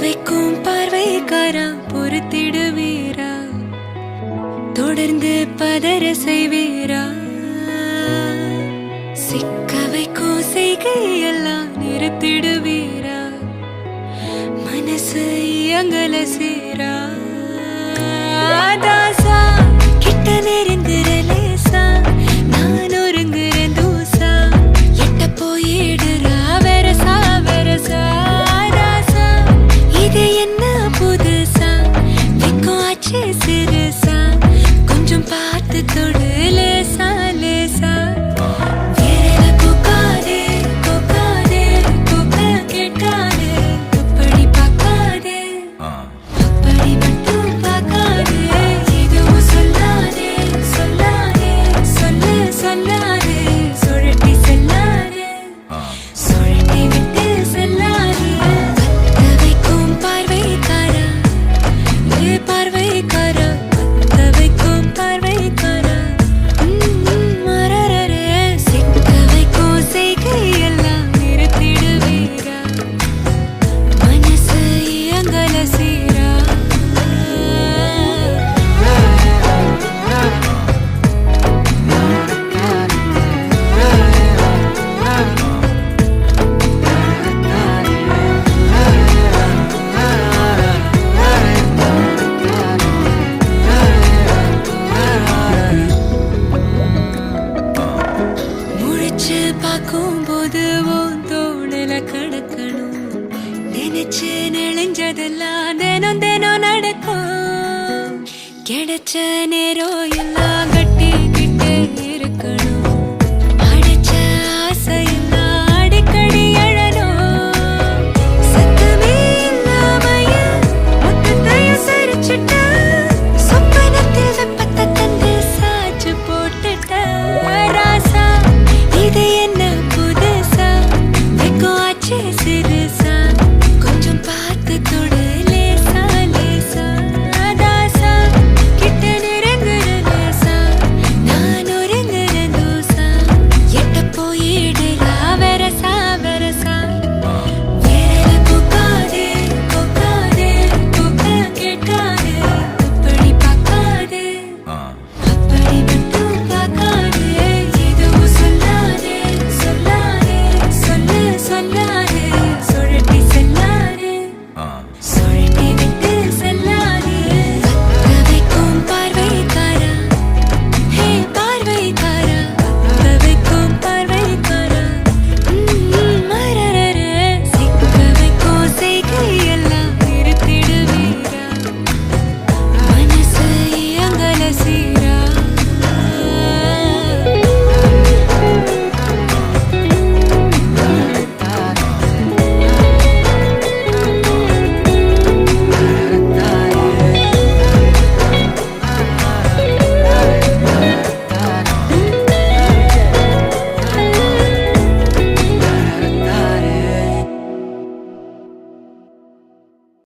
வைக்கும் பார்வைக்காரா பொறுத்திடுவீரா தொடர்ந்து பதற செய்வீரா சிக்க வைக்கும் செய்கையெல்லாம் நிறுத்திடுவீரா மனசு இயங்கல சீரா தாசா கிட்ட நெருங்குறலேசா நான் ஒருங்குறேன் தூசா எட்ட போயிடுறா வெரசா வெரசா ராசா இது என்ன புதுசா வெக்கம் ஆச்சு சிறுசா கொஞ்சம் பார்த்து தொடு லேசா லேசா விரல கோக்காதே கோக்காதே கோக்க கேட்காதே அப்படி பார்க்காதே அப்படி மட்டும் பார்க்காதே எதுவும் சொல்லாதே சொல்லாதே சொல்லு சொல்லாதே சுழட்டி செல்லாதே சுழட்டி விட்டு செல்லாதே பத்த வைக்கும் பார்வைக்காரா ஏ பார்வைக்காரா பத்த வைக்கும் பார்வைக்காரா மரரரே சிக்க வைக்கும் செய்கையெல்லாம் நிறுத்திடுவீரா மனசு இயங்கல சீரா முழிச்சு பார்க்கும்போது உன் தோணல கடக்கணும் நினைச்சு நெளிஞ்சதெல்லாம் தினம் தினம் நடக்கும் கிடைச்ச நேரம் எல்லாம் கட்டிக்கிட்டு